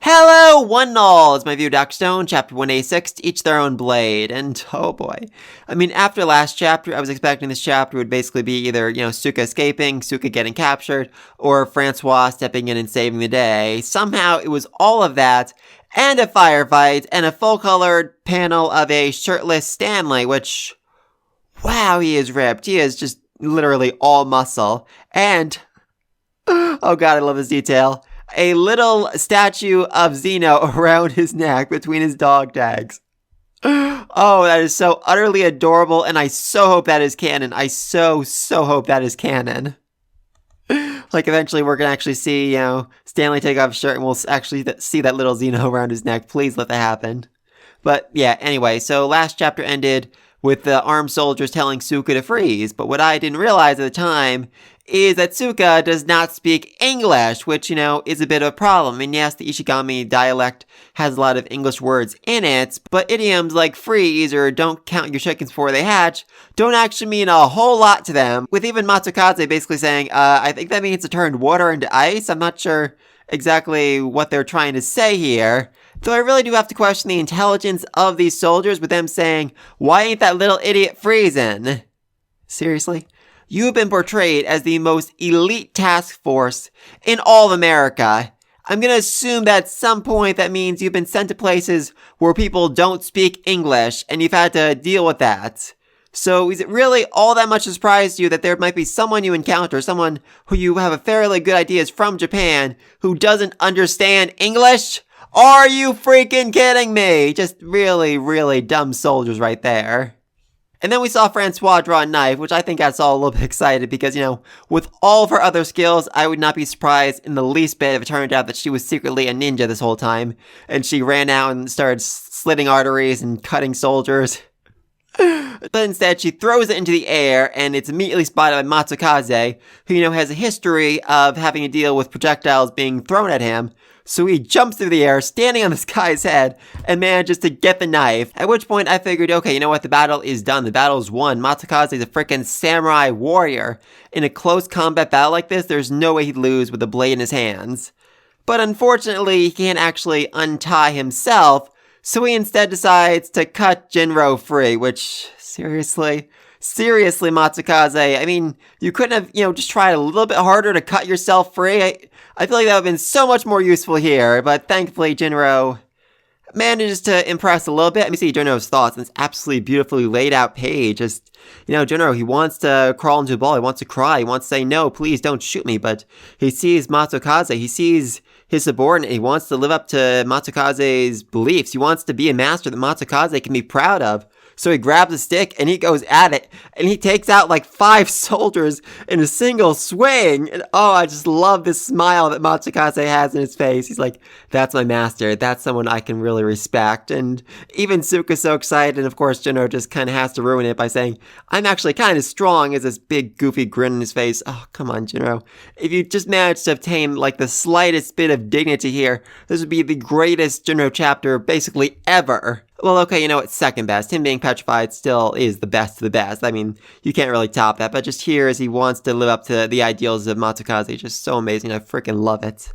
Hello, one and all! It's my view, Dr. Stone, chapter 186, to each their own blade, and oh boy. I mean, after last chapter, I was expecting this chapter would basically be either, Suika escaping, Suika getting captured, or Francois stepping in and saving the day. Somehow, it was all of that, and a firefight, and a full-colored panel of a shirtless Stanley, which, wow, he is ripped. He is just literally all muscle, and, oh god, I love this detail. A little statue of Zeno around his neck between his dog tags. Oh, that is so utterly adorable, and I so hope that is canon. I so hope that is canon. Like, eventually we're gonna actually see, Stanley take off his shirt, and we'll actually see that little Zeno around his neck. Please let that happen. But, yeah, anyway, so last chapter ended with the armed soldiers telling Suika to freeze, but what I didn't realize at the time is that Suika does not speak English, which, is a bit of a problem. I mean, yes, the Ishigami dialect has a lot of English words in it, but idioms like freeze or don't count your chickens before they hatch don't actually mean a whole lot to them, with even Matsukaze basically saying, I think that means to turn water into ice. I'm not sure exactly what they're trying to say here. Though I really do have to question the intelligence of these soldiers with them saying, why ain't that little idiot freezing? Seriously? You have been portrayed as the most elite task force in all of America. I'm gonna assume that at some point that means you've been sent to places where people don't speak English and you've had to deal with that. So is it really all that much a surprise to you that there might be someone you encounter, someone who you have a fairly good idea is from Japan, who doesn't understand English? Are you freaking kidding me? Just really dumb soldiers right there. And then we saw Francois draw a knife, which I think got us all a little bit excited because, with all of her other skills, I would not be surprised in the least bit if it turned out that she was secretly a ninja this whole time, and she ran out and started slitting arteries and cutting soldiers. But instead, she throws it into the air, and it's immediately spotted by Matsukaze, who, has a history of having to deal with projectiles being thrown at him. So he jumps through the air, standing on this guy's head, and manages to get the knife. At which point I figured, okay, you know what? The battle is done. The battle is won. Matsukaze is a freaking samurai warrior. In a close combat battle like this, there's no way he'd lose with a blade in his hands. But unfortunately, he can't actually untie himself, so he instead decides to cut Jinro free, which, seriously, Matsukaze, I mean, you couldn't have, just tried a little bit harder to cut yourself free? I feel like that would have been so much more useful here, but thankfully Jinro manages to impress a little bit. Let me see Jinro's thoughts on this absolutely beautifully laid out page. Just, Jinro, he wants to crawl into a ball, he wants to cry, he wants to say, no, please don't shoot me, but he sees Matsukaze, he sees his subordinate, he wants to live up to Matsukaze's beliefs, he wants to be a master that Matsukaze can be proud of. So he grabs a stick and he goes at it, and he takes out like 5 soldiers in a single swing. And oh, I just love this smile that Matsukaze has in his face. He's like, that's my master. That's someone I can really respect. And even Suika's so excited, and of course Jinro just kind of has to ruin it by saying, I'm actually kind of strong, as this big goofy grin on his face. Oh, come on, Jinro. If you just managed to obtain like the slightest bit of dignity here, this would be the greatest Jinro chapter basically ever. Well, okay, it's second best. Him being petrified still is the best of the best. I mean, you can't really top that, but just here as he wants to live up to the ideals of Matsukaze, just so amazing. I freaking love it.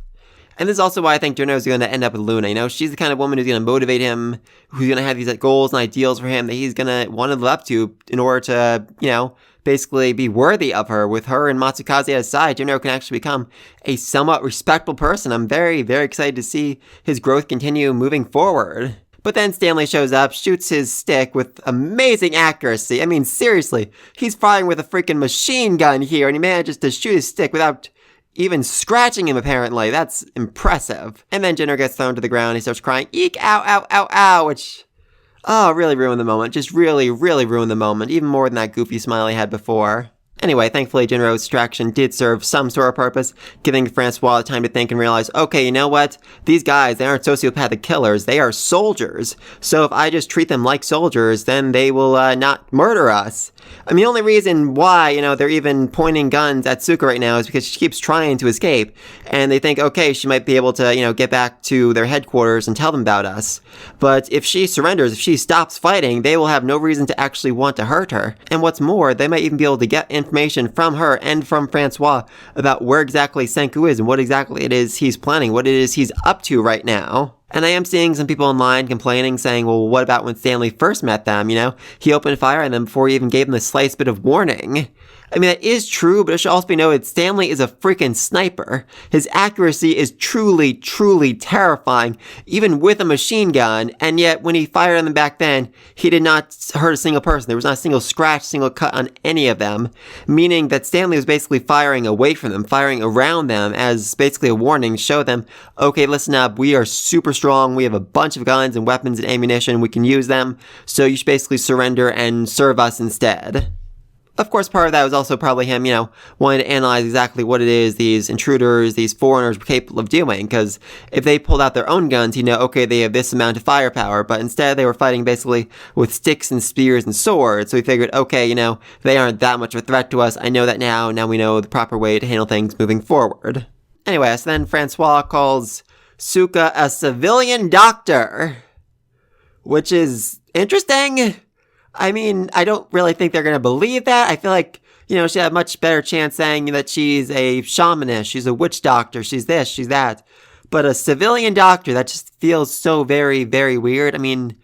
And this is also why I think Jinro is going to end up with Luna. She's the kind of woman who's going to motivate him, who's going to have these goals and ideals for him that he's going to want to live up to in order to, basically be worthy of her. With her and Matsukaze at his side, Jinro can actually become a somewhat respectable person. I'm very excited to see his growth continue moving forward. But then Stanley shows up, shoots his stick with amazing accuracy. I mean, seriously, he's firing with a freaking machine gun here, and he manages to shoot his stick without even scratching him, apparently. That's impressive. And then Jinro gets thrown to the ground, he starts crying, eek, ow, ow, ow, ow, which, really ruined the moment. Just really ruined the moment, even more than that goofy smile he had before. Anyway, thankfully, Jinro's distraction did serve some sort of purpose, giving Francois time to think and realize, okay, you know what? These guys, they aren't sociopathic killers, they are soldiers. So if I just treat them like soldiers, then they will not murder us. I mean, the only reason why, they're even pointing guns at Suika right now is because she keeps trying to escape. And they think, okay, she might be able to, get back to their headquarters and tell them about us. But if she surrenders, if she stops fighting, they will have no reason to actually want to hurt her. And what's more, they might even be able to get information information from her and from Francois about where exactly Senku is and what exactly it is he's planning, what it is he's up to right now. And I am seeing some people online complaining, saying, well, what about when Stanley first met them, He opened fire on them before he even gave them the slightest bit of warning. I mean, that is true, but it should also be noted Stanley is a freaking sniper. His accuracy is truly, truly terrifying, even with a machine gun, and yet when he fired on them back then, he did not hurt a single person. There was not a single scratch, single cut on any of them, meaning that Stanley was basically firing away from them, firing around them as basically a warning to show them, okay, listen up, we are super strong, we have a bunch of guns and weapons and ammunition, we can use them, so you should basically surrender and serve us instead. Of course, part of that was also probably him, wanting to analyze exactly what it is these intruders, these foreigners were capable of doing, because if they pulled out their own guns, he'd know, okay, they have this amount of firepower, but instead they were fighting basically with sticks and spears and swords, so he figured, okay, they aren't that much of a threat to us, I know that now we know the proper way to handle things moving forward. Anyway, so then Francois calls Suika a civilian doctor, which is interesting. I mean, I don't really think they're going to believe that. I feel like, she had a much better chance saying that she's a shamanist, she's a witch doctor, she's this, she's that. But a civilian doctor, that just feels so very, very weird. I mean,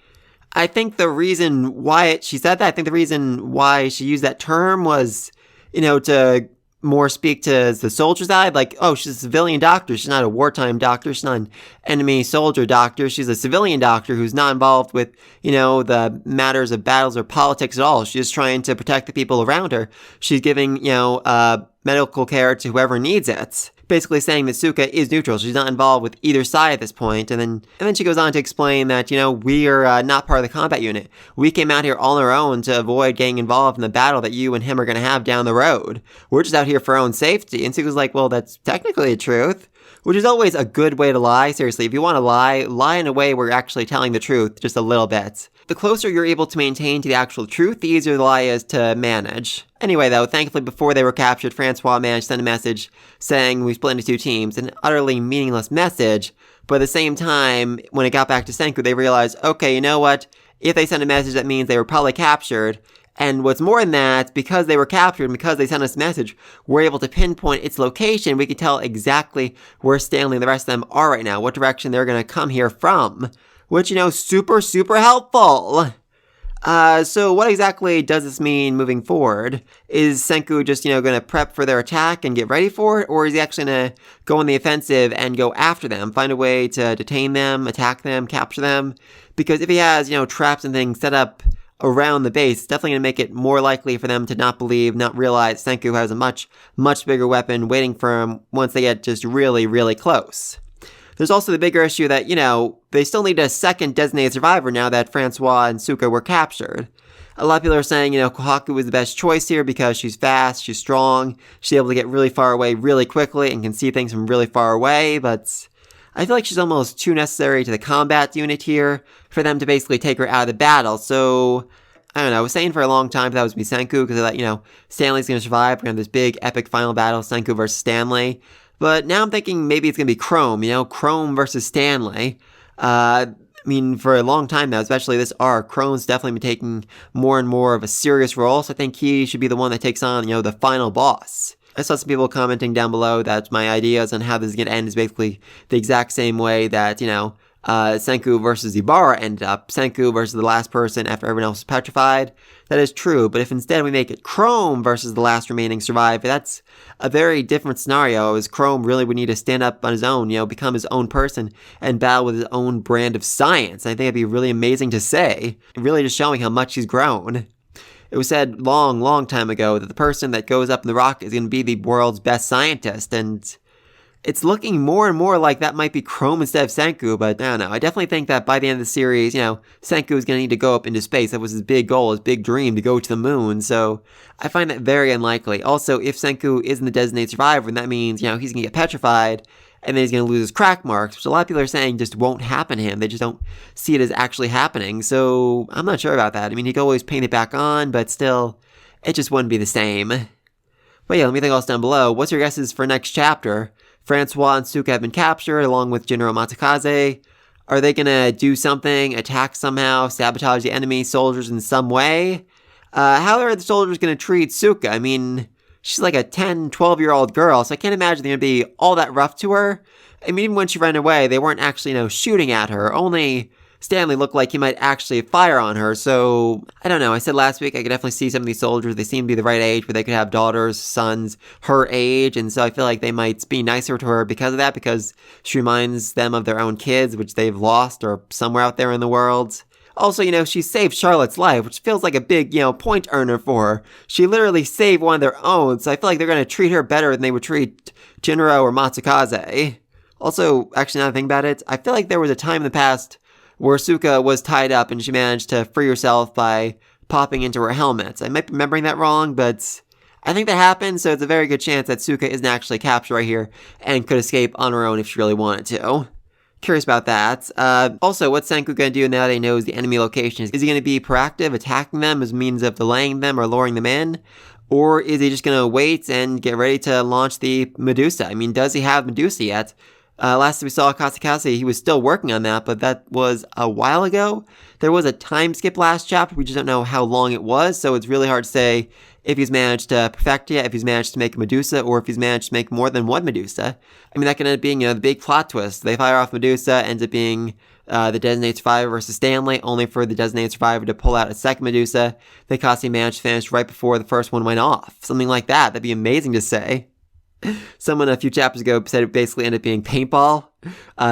I think the reason why she said that, I think the reason why she used that term was, to more speak to the soldier side, like, oh, she's a civilian doctor, she's not a wartime doctor, she's not an enemy soldier doctor, she's a civilian doctor who's not involved with, the matters of battles or politics at all. She's just trying to protect the people around her. She's giving, medical care to whoever needs it. Basically saying that Suika is neutral. She's not involved with either side at this point. And then she goes on to explain that, we are not part of the combat unit. We came out here all on our own to avoid getting involved in the battle that you and him are going to have down the road. We're just out here for our own safety. And Suika's like, well, that's technically the truth. Which is always a good way to lie. Seriously, if you want to lie in a way where you're actually telling the truth just a little bit. The closer you're able to maintain to the actual truth, the easier the lie is to manage. Anyway, though, thankfully before they were captured, Francois managed to send a message saying we split into two teams, an utterly meaningless message, but at the same time, when it got back to Senku, they realized, okay, you know what? If they send a message, that means they were probably captured, and what's more than that, because they were captured and because they sent us a message, we're able to pinpoint its location. We can tell exactly where Stanley and the rest of them are right now, what direction they're going to come here from. Which, super, super helpful. So what exactly does this mean moving forward? Is Senku just, going to prep for their attack and get ready for it? Or is he actually going to go on the offensive and go after them, find a way to detain them, attack them, capture them? Because if he has, traps and things set up around the base, it's definitely going to make it more likely for them to not realize Senku has a much, much bigger weapon waiting for him once they get just really, really close. There's also the bigger issue that, they still need a second designated survivor now that Francois and Suika were captured. A lot of people are saying, Kohaku was the best choice here because she's fast, she's strong, she's able to get really far away really quickly and can see things from really far away, but I feel like she's almost too necessary to the combat unit here for them to basically take her out of the battle, so I don't know, I was saying for a long time that was going to be Senku because I thought, Stanley's going to survive, we're going to have this big epic final battle, Senku versus Stanley. But now I'm thinking maybe it's going to be Chrome, Chrome versus Stanley. I mean, for a long time now, especially this arc, Chrome's definitely been taking more and more of a serious role, so I think he should be the one that takes on, the final boss. I saw some people commenting down below that my ideas on how this is going to end is basically the exact same way that, Senku versus Ibarra ended up. Senku versus the last person after everyone else was petrified. That is true, but if instead we make it Chrome versus the last remaining survivor, that's a very different scenario, as Chrome really would need to stand up on his own, become his own person, and battle with his own brand of science. I think it'd be really amazing to say, really just showing how much he's grown. It was said long, long time ago that the person that goes up in the rocket is going to be the world's best scientist, and it's looking more and more like that might be Chrome instead of Senku, but I don't know. I definitely think that by the end of the series, Senku is going to need to go up into space. That was his big goal, his big dream, to go to the moon, so I find that very unlikely. Also, if Senku isn't the designated survivor, then that means, he's going to get petrified, and then he's going to lose his crack marks, which a lot of people are saying just won't happen to him. They just don't see it as actually happening, so I'm not sure about that. I mean, he could always paint it back on, but still, it just wouldn't be the same. But yeah, let me think else down below. What's your guesses for next chapter? Francois and Suika have been captured, along with General Matsukaze. Are they gonna do something, attack somehow, sabotage the enemy soldiers in some way? How are the soldiers gonna treat Suika? I mean, she's like a 10, 12-year-old girl, so I can't imagine they're going to be all that rough to her. I mean, even when she ran away, they weren't actually, shooting at her. Only Stanley looked like he might actually fire on her, so I don't know. I said last week I could definitely see some of these soldiers. They seem to be the right age where they could have daughters, sons, her age, and so I feel like they might be nicer to her because of that, because she reminds them of their own kids, which they've lost or somewhere out there in the world. Also, she saved Charlotte's life, which feels like a big, point earner for her. She literally saved one of their own, so I feel like they're going to treat her better than they would treat Jinro or Matsukaze. Also, actually, now that I think about it, I feel like there was a time in the past where Suika was tied up and she managed to free herself by popping into her helmet. I might be remembering that wrong, but I think that happened, so it's a very good chance that Suika isn't actually captured right here and could escape on her own if she really wanted to. Curious about that. Also, what's Senku going to do now that he knows the enemy location? Is he going to be proactive, attacking them as means of delaying them or luring them in? Or is he just going to wait and get ready to launch the Medusa? I mean, does he have Medusa yet? Last we saw Katsukaze, he was still working on that, but that was a while ago. There was a time skip last chapter. We just don't know how long it was, so it's really hard to say if he's managed to perfect it, if he's managed to make a Medusa, or if he's managed to make more than one Medusa. I mean, that could end up being, the big plot twist. They fire off Medusa, ends up being the Designated Survivor versus Stanley, only for the Designated Survivor to pull out a second Medusa. They Kasi managed to finish right before the first one went off. Something like that. That'd be amazing to say. Someone a few chapters ago said it basically ended up being paintball.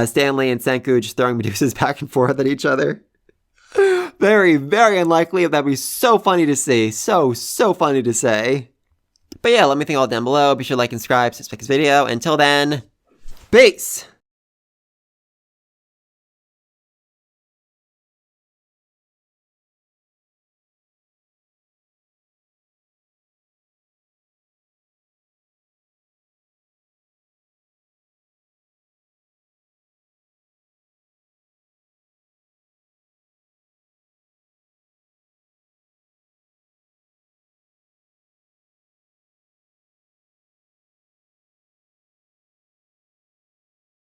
Stanley and Senku just throwing Medusas back and forth at each other. Very, very unlikely. That'd be so funny to see. So funny to say. But yeah, let me think all down below. Be sure to like and subscribe, subscribe this video. Until then, peace!